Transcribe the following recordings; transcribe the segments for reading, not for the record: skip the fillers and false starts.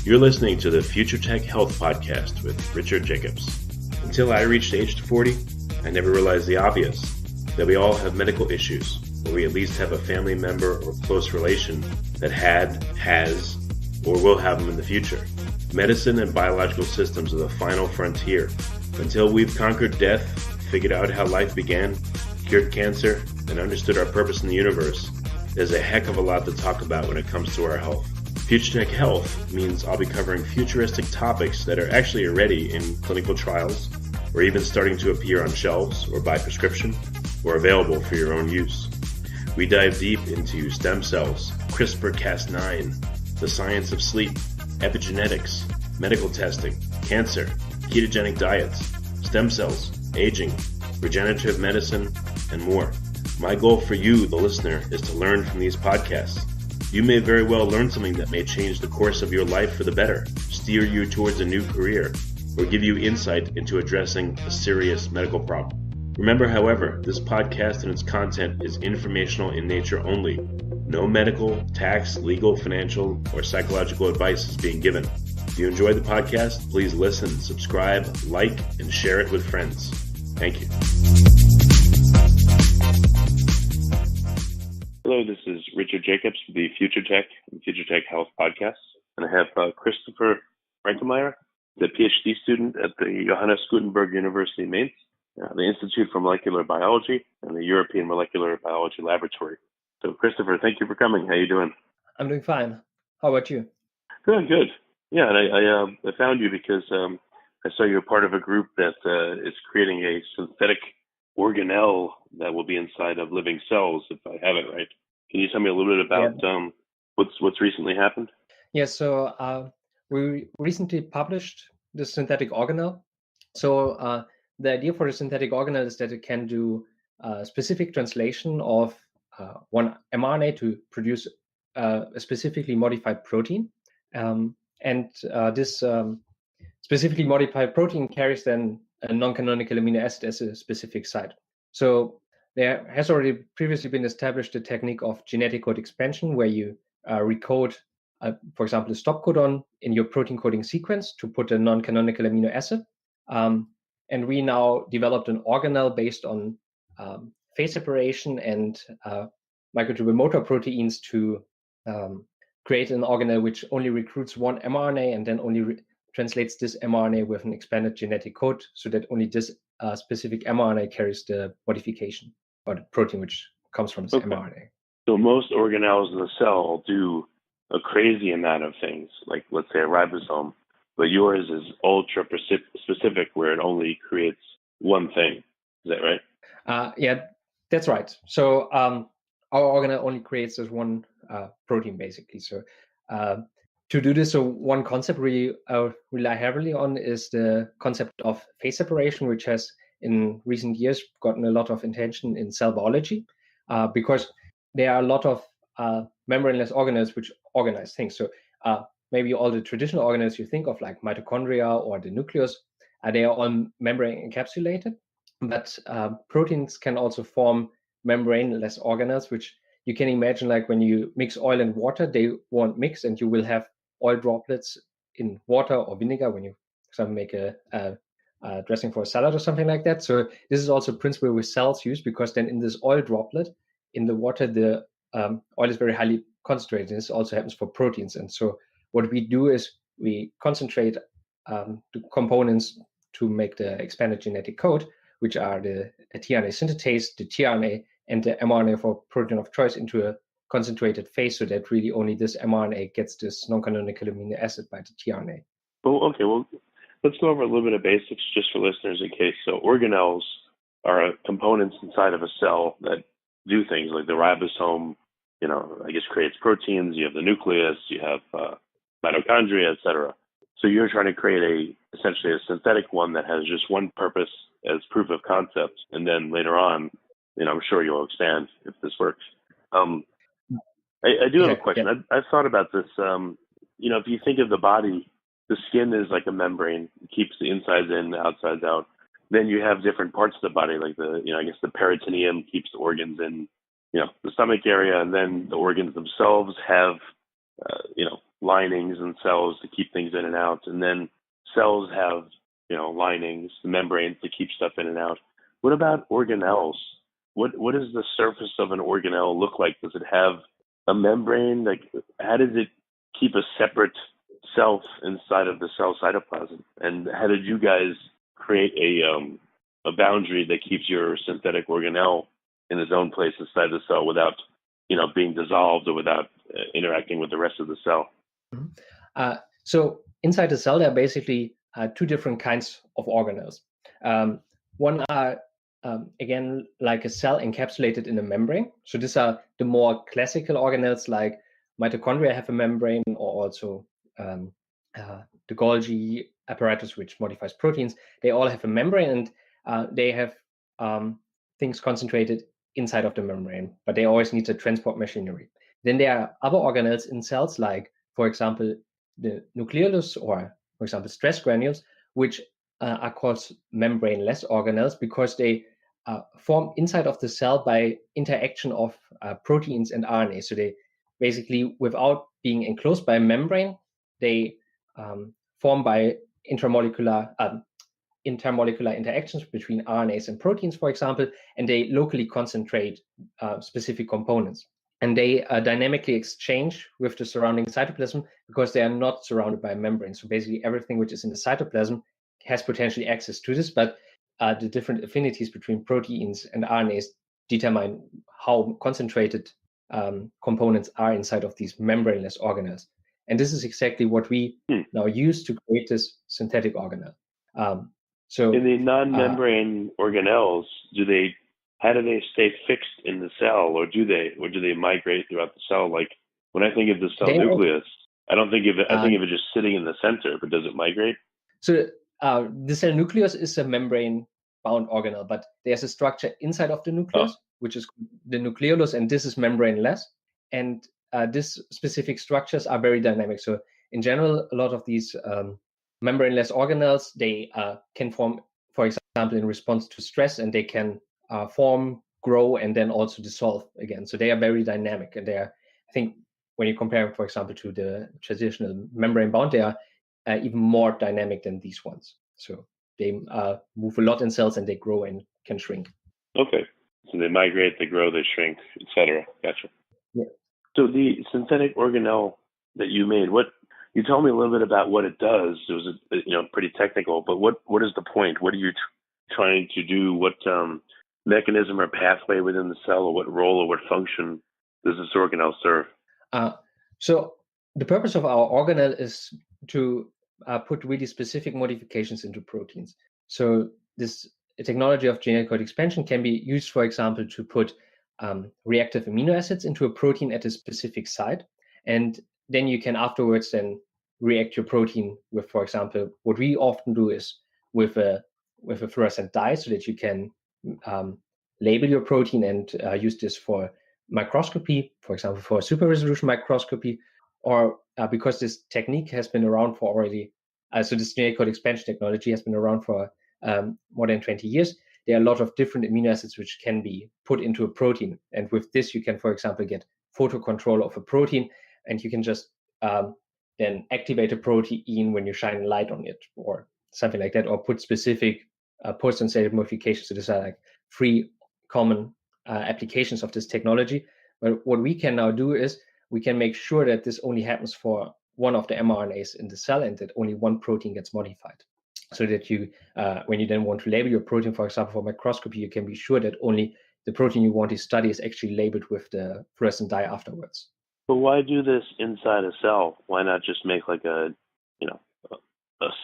You're listening to the Future Tech Health Podcast with Richard Jacobs. Until I reached age 40, I never realized the obvious, that we all have medical issues, or we at least have a family member or close relation that had, has, or will have them in the future. Medicine and biological systems are the final frontier. Until we've conquered death, figured out how life began, cured cancer, and understood our purpose in the universe, there's a heck of a lot to talk about when it comes to our health. Future Tech Health means I'll be covering futuristic topics that are actually already in clinical trials, or even starting to appear on shelves or by prescription, or available for your own use. We dive deep into stem cells, CRISPR-Cas9, the science of sleep, epigenetics, medical testing, cancer, ketogenic diets, stem cells, aging, regenerative medicine, and more. My goal for you, the listener, is to learn from these podcasts. You may very well learn something that may change the course of your life for the better, steer you towards a new career, or give you insight into addressing a serious medical problem. Remember, however, this podcast and its content is informational in nature only. No medical, tax, legal, financial, or psychological advice is being given. If you enjoyed the podcast, please listen, subscribe, like, and share it with friends. Thank you. Hello, this is Richard Jacobs for the Future Tech and Future Tech Health Podcast. And I have Christopher Reinkemeier, the Ph.D. student at the Johannes Gutenberg University, Mainz, the Institute for Molecular Biology, and the European Molecular Biology Laboratory. So, Christopher, thank you for coming. How are you doing? I'm doing fine. How about you? Good. Yeah, and I found you because I saw you're part of a group that is creating a synthetic organelle that will be inside of living cells, if I have it right. Can you tell me a little bit about what's recently happened? Yes, so we recently published the synthetic organelle. So the idea for the synthetic organelle is that it can do specific translation of one mRNA to produce a specifically modified protein. And this specifically modified protein carries then a non-canonical amino acid as a specific site. So there has already previously been established a technique of genetic code expansion where you recode, for example, a stop codon in your protein coding sequence to put a non-canonical amino acid. And we now developed an organelle based on phase separation and microtubule motor proteins to create an organelle which only recruits one mRNA and then only translates this mRNA with an expanded genetic code so that only this specific mRNA carries the modification or the protein which comes from this mRNA. So most organelles in the cell do a crazy amount of things, like let's say a ribosome, but yours is ultra specific where it only creates one thing. Is that right? Yeah, that's right. So our organelle only creates this one protein basically. So to do this, so one concept we rely heavily on is the concept of phase separation, which has in recent years gotten a lot of attention in cell biology because there are a lot of membraneless organelles which organize things. So maybe all the traditional organelles you think of, like mitochondria or the nucleus, they are all membrane encapsulated. But proteins can also form membraneless organelles, which you can imagine like when you mix oil and water, they won't mix and you will have oil droplets in water or vinegar when you make a dressing for a salad or something like that. So this is also a principle with cells use, because then in this oil droplet in the water, the oil is very highly concentrated. This also happens for proteins. And so what we do is we concentrate the components to make the expanded genetic code, which are the tRNA synthetase, the tRNA, and the mRNA for protein of choice into a concentrated phase, so that really only this mRNA gets this non-canonical amino acid by the tRNA. Well, let's go over a little bit of basics just for listeners in case. So organelles are components inside of a cell that do things like the ribosome, creates proteins. You have the nucleus, you have mitochondria, etc. So you're trying to create essentially a synthetic one that has just one purpose as proof of concept, and then later on, I'm sure you'll expand if this works. I do have a question. Yeah. I've thought about this. If you think of the body, the skin is like a membrane, it keeps the insides in, the outsides out. Then you have different parts of the body, like the peritoneum keeps the organs in, the stomach area, and then the organs themselves have, linings in cells to keep things in and out, and then cells have, linings, the membranes to keep stuff in and out. What about organelles? What does the surface of an organelle look like? Does it have a membrane? Like, how does it keep a separate self inside of the cell cytoplasm? And how did you guys create a boundary that keeps your synthetic organelle in its own place inside the cell without, being dissolved or without interacting with the rest of the cell? So inside the cell, there are basically two different kinds of organelles. One are, again, like a cell encapsulated in a membrane. So these are the more classical organelles, like mitochondria have a membrane, or also the Golgi apparatus, which modifies proteins. They all have a membrane, and they have things concentrated inside of the membrane, but they always need the transport machinery. Then there are other organelles in cells, like, for example, the nucleolus, or, for example, stress granules, which are called membraneless organelles because they form inside of the cell by interaction of proteins and RNA. So they basically, without being enclosed by a membrane, they form by intermolecular interactions between RNAs and proteins, for example, and they locally concentrate specific components. And they dynamically exchange with the surrounding cytoplasm because they are not surrounded by a membrane. So basically everything which is in the cytoplasm has potentially access to this, but the different affinities between proteins and RNAs determine how concentrated components are inside of these membraneless organelles. And this is exactly what we now use to create this synthetic organelle. So in the non-membrane organelles, how do they stay fixed in the cell, or do they migrate throughout the cell? Like, when I think of the cell nucleus, I don't think of it. I think of it just sitting in the center, but does it migrate? So the cell nucleus is a membrane-bound organelle, but there's a structure inside of the nucleus, which is the nucleolus, and this is membraneless. And these specific structures are very dynamic. So in general, a lot of these membraneless organelles, they can form, for example, in response to stress, and they can form, grow, and then also dissolve again. So they are very dynamic, and they are, I think, when you compare, for example, to the traditional membrane-bound, they are even more dynamic than these ones. So they move a lot in cells, and they grow and can shrink. Okay, so they migrate, they grow, they shrink, etc. Gotcha. Yeah. So the synthetic organelle that you made, you told me a little bit about what it does. It was pretty technical, but what is the point? What are you trying to do? What mechanism or pathway within the cell, or what role or what function does this organelle serve? So the purpose of our organelle is to put really specific modifications into proteins. So this technology of genetic code expansion can be used, for example, to put reactive amino acids into a protein at a specific site, and then you can afterwards then react your protein with, for example, what we often do is with a fluorescent dye, so that you can label your protein and use this for microscopy, for example, for super resolution microscopy, or because this technique has been around for already, so this genetic code expansion technology has been around for more than 20 years. There are a lot of different amino acids which can be put into a protein. And with this, you can, for example, get photo control of a protein, and you can just then activate a protein when you shine light on it, or something like that, or put specific post-translated modifications. So these are like 3 common applications of this technology. But what we can now do is we can make sure that this only happens for one of the mRNAs in the cell, and that only one protein gets modified. So that you, when you then want to label your protein, for example, for microscopy, you can be sure that only the protein you want to study is actually labeled with the fluorescent dye afterwards. But why do this inside a cell? Why not just make like a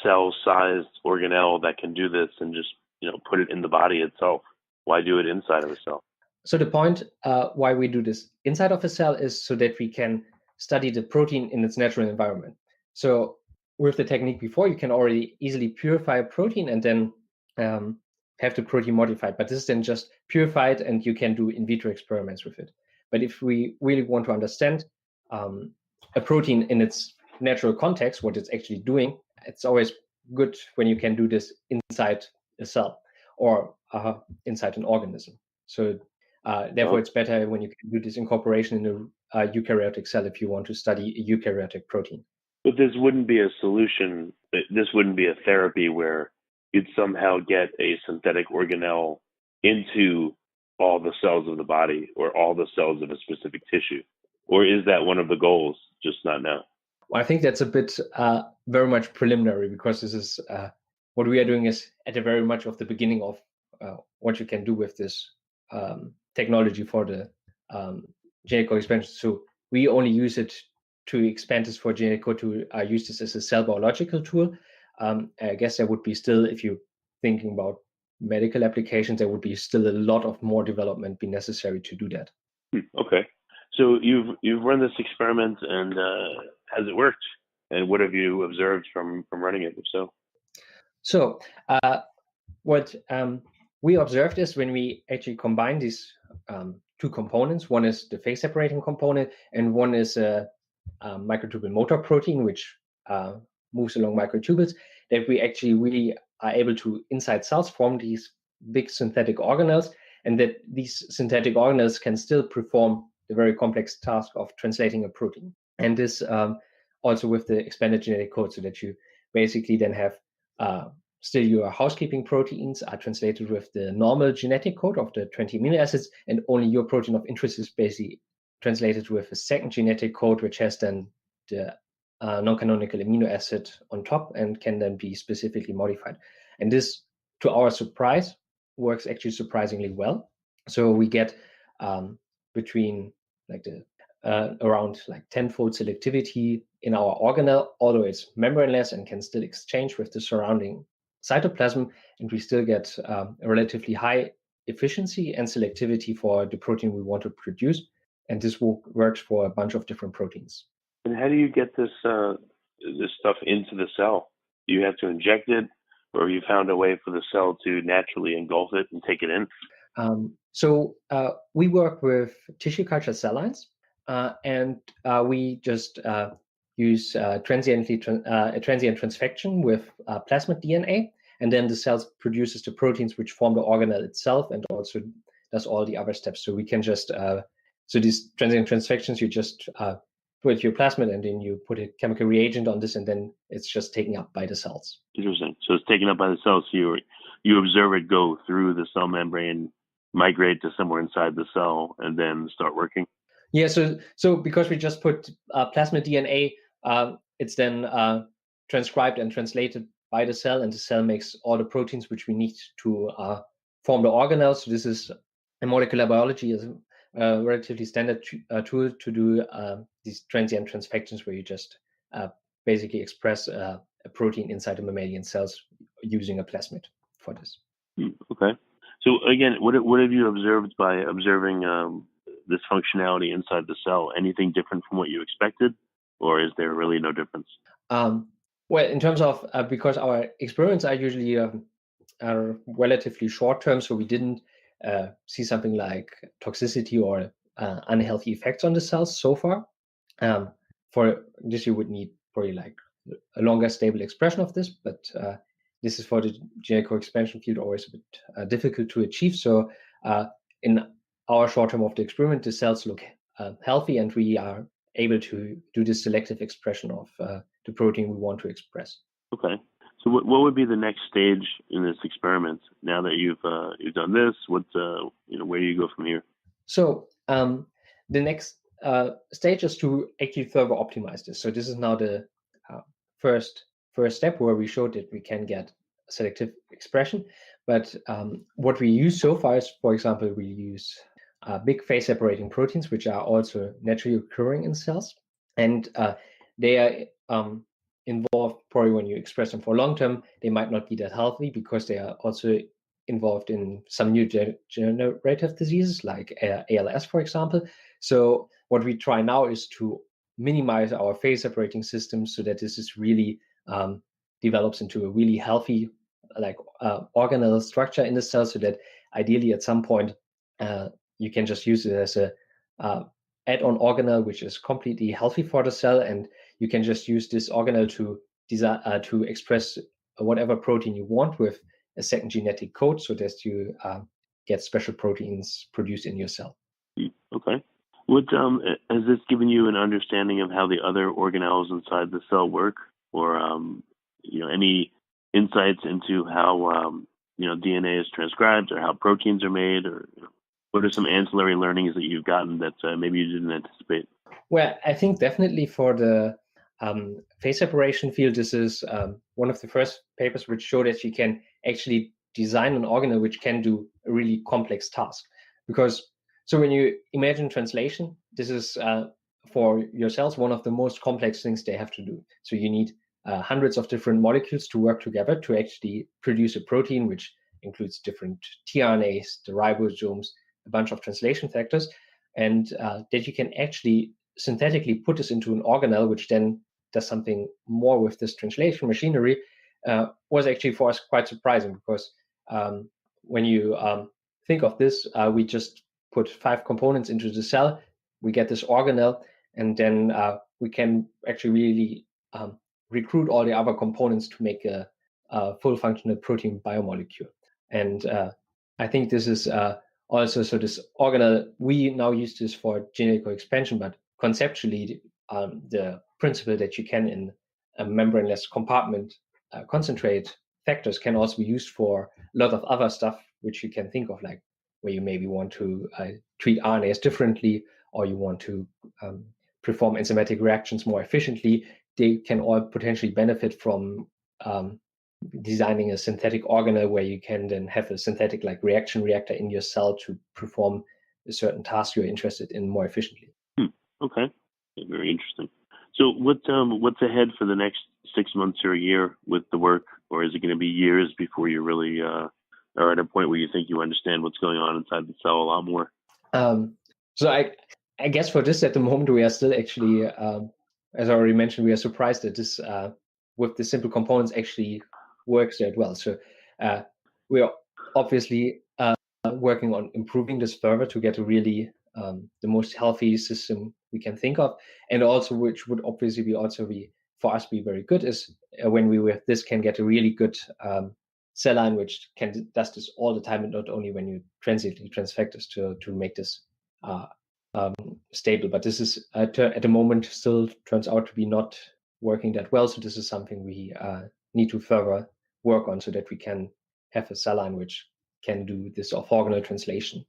cell-sized organelle that can do this and just, put it in the body itself? Why do it inside of a cell? So the point why we do this inside of a cell is so that we can study the protein in its natural environment. So with the technique before, you can already easily purify a protein and then have the protein modified. But this is then just purified, and you can do in vitro experiments with it. But if we really want to understand a protein in its natural context, what it's actually doing, it's always good when you can do this inside a cell or inside an organism. So Therefore, it's better when you can do this incorporation in a eukaryotic cell if you want to study a eukaryotic protein. But this wouldn't be a solution. This wouldn't be a therapy where you'd somehow get a synthetic organelle into all the cells of the body or all the cells of a specific tissue. Or is that one of the goals, just not now? Well, I think that's a bit very much preliminary, because this is what we are doing is at the very much of the beginning of what you can do with this technology for the genetic code expansion. So we only use it to expand this for genetic code to use this as a cell biological tool. I guess there would be still, if you're thinking about medical applications, there would be still a lot of more development be necessary to do that. Okay. So you've run this experiment, and has it worked? And what have you observed from running it, if so? So what we observed is when we actually combine these two components, one is the phase separating component, and one is a microtubule motor protein, which moves along microtubules, that we actually really are able to, inside cells, form these big synthetic organelles, and that these synthetic organelles can still perform the very complex task of translating a protein. And this also with the expanded genetic code, so that you basically then have still your housekeeping proteins are translated with the normal genetic code of the 20 amino acids, and only your protein of interest is basically translated with a second genetic code, which has then the non-canonical amino acid on top and can then be specifically modified. And this, to our surprise, works actually surprisingly well. So we get between like the around like 10-fold selectivity in our organelle, although it's membraneless and can still exchange with the surrounding cytoplasm, and we still get a relatively high efficiency and selectivity for the protein we want to produce. And this works for a bunch of different proteins. And how do you get this this stuff into the cell? Do you have to inject it, or you found a way for the cell to naturally engulf it and take it in? So we work with tissue culture cell lines, and we just use transient transfection with plasmid DNA, and then the cell produces the proteins which form the organelle itself, and also does all the other steps. So we can just so these transient transfections, you just put your plasmid, and then you put a chemical reagent on this, and then it's just taken up by the cells. Interesting. So it's taken up by the cells. So you observe it go through the cell membrane, migrate to somewhere inside the cell, and then start working? Yeah, so because we just put plasmid DNA, it's then transcribed and translated by the cell, and the cell makes all the proteins which we need to form the organelle. So this is, in molecular biology, is a relatively standard tool to do these transient transfections, where you just basically express a protein inside the mammalian cells using a plasmid for this. Okay. So again, what have you observed by observing this functionality inside the cell? Anything different from what you expected, or is there really no difference? Well, in terms of, because our experiments are usually are relatively short term, so we didn't see something like toxicity or unhealthy effects on the cells so far. For this, you would need probably like a longer stable expression of this, but this is for the genetic code expansion field always a bit difficult to achieve. So in our short term of the experiment, the cells look healthy, and we are able to do this selective expression of the protein we want to express. Okay. So what would be the next stage in this experiment now that you've done this? What where do you go from here? So the next stage is to actually further optimize this. So this is now the first step, where we showed that we can get selective expression. But what we use so far is, for example, we use big phase separating proteins, which are also naturally occurring in cells, and they are involved probably when you express them for long term. They might not be that healthy, because they are also involved in some neurodegenerative diseases like ALS, for example. So what we try now is to minimize our phase separating system, so that this is really develops into a really healthy organelle structure in the cell, so that ideally at some point you can just use it as a add-on organelle, which is completely healthy for the cell, and you can just use this organelle to express whatever protein you want with a second genetic code, so that you get special proteins produced in your cell. Okay. What has this given you an understanding of how the other organelles inside the cell work, or any insights into how DNA is transcribed, or how proteins are made, or what are some ancillary learnings that you've gotten that maybe you didn't anticipate? Well, I think definitely for the phase separation field, this is one of the first papers which showed that you can actually design an organelle which can do a really complex task. So when you imagine translation, this is for your cells one of the most complex things they have to do. So you need hundreds of different molecules to work together to actually produce a protein, which includes different tRNAs, the ribosomes, a bunch of translation factors, and that you can actually synthetically put this into an organelle, which then does something more with this translation machinery, was actually for us quite surprising, because when you think of this, we just put 5 components into the cell, we get this organelle, and then we can actually really recruit all the other components to make a full functional protein biomolecule. And I think this is also, so this organelle, we now use this for genetic expansion, but conceptually, the principle that you can in a membraneless compartment concentrate factors can also be used for a lot of other stuff, which you can think of, like where you maybe want to treat RNAs differently, or you want to perform enzymatic reactions more efficiently. They can all potentially benefit from designing a synthetic organelle where you can then have a synthetic like reaction reactor in your cell to perform a certain task you're interested in more efficiently. Okay, very interesting. So what's ahead for the next 6 months or a year with the work, or is it going to be years before you really are at a point where you think you understand what's going on inside the cell a lot more? So I guess for this at the moment we are still actually, as I already mentioned, we are surprised that this with the simple components actually works that well. So we are obviously working on improving this further to get a really the most healthy system we can think of, and also which would obviously be also for us be very good is when we with this can get a really good cell line which does this all the time, and not only when you transiently transfect this to make this stable. But this is at the moment still turns out to be not working that well. So this is something we need to further work on so that we can have a cell line which can do this orthogonal translation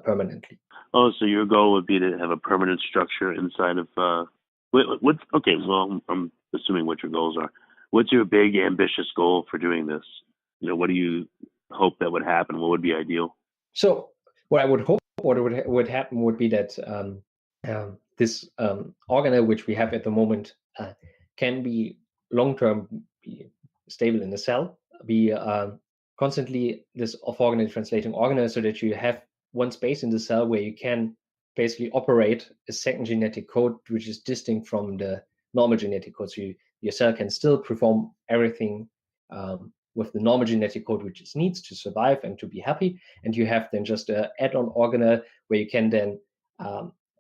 permanently. Oh, so your goal would be to have a permanent structure inside of what's okay? Well, I'm assuming what your goals are. What's your big ambitious goal for doing this? What do you hope that would happen? What would be ideal? So what I would hope what would happen would be that this organelle which we have at the moment can be long-term be stable in the cell, be constantly this orthogonally translating organelle, so that you have one space in the cell where you can basically operate a second genetic code which is distinct from the normal genetic code. So your cell can still perform everything with the normal genetic code which it needs to survive and to be happy, and you have then just an add-on organelle where you can then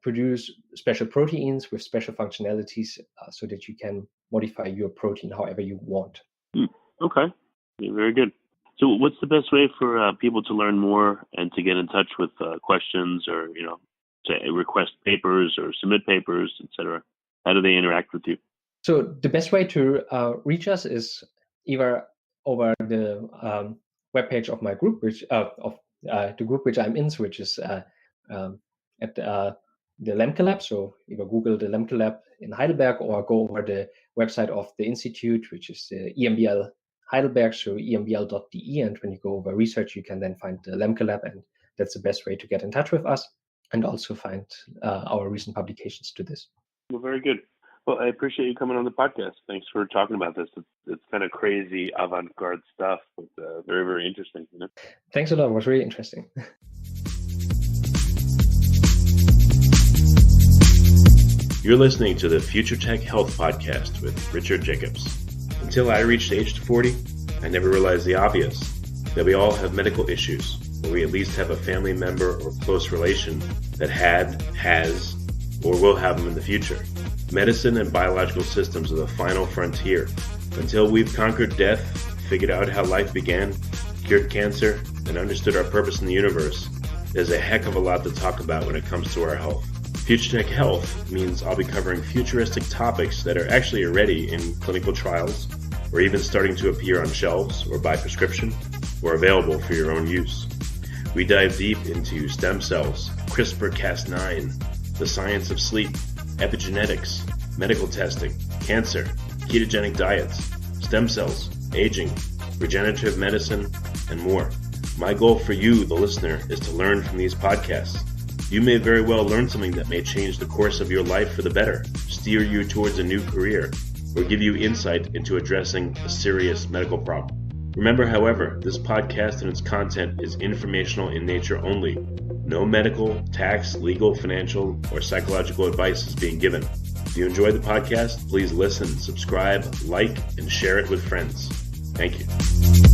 produce special proteins with special functionalities so that you can modify your protein however you want. Okay, very good. So what's the best way for people to learn more and to get in touch with questions, or to request papers or submit papers, etc.? How do they interact with you? So the best way to reach us is either over the webpage of my group, which of the group which I'm in, which is at the Lemke Lab. So either Google the Lemke Lab in Heidelberg, or go over the website of the institute, which is the EMBL Heidelberg, so embl.de. And when you go over research, you can then find the Lemke Lab, and that's the best way to get in touch with us, and also find our recent publications to this. Well, very good. Well, I appreciate you coming on the podcast. Thanks for talking about this. It's kind of crazy avant-garde stuff, but very, very interesting. Thanks a lot. It was really interesting. You're listening to the Future Tech Health Podcast with Richard Jacobs. Until I reached age 40, I never realized the obvious, that we all have medical issues, or we at least have a family member or close relation that has, or will have them in the future. Medicine and biological systems are the final frontier. Until we've conquered death, figured out how life began, cured cancer, and understood our purpose in the universe, there's a heck of a lot to talk about when it comes to our health. Future Tech Health means I'll be covering futuristic topics that are actually already in clinical trials, or even starting to appear on shelves or by prescription, or available for your own use. We dive deep into stem cells, CRISPR-Cas9, the science of sleep, epigenetics, medical testing, cancer, ketogenic diets, stem cells, aging, regenerative medicine, and more. My goal for you, the listener, is to learn from these podcasts. You may very well learn something that may change the course of your life for the better, steer you towards a new career, or give you insight into addressing a serious medical problem. Remember, however, this podcast and its content is informational in nature only. No medical, tax, legal, financial, or psychological advice is being given. If you enjoy the podcast, please listen, subscribe, like, and share it with friends. Thank you.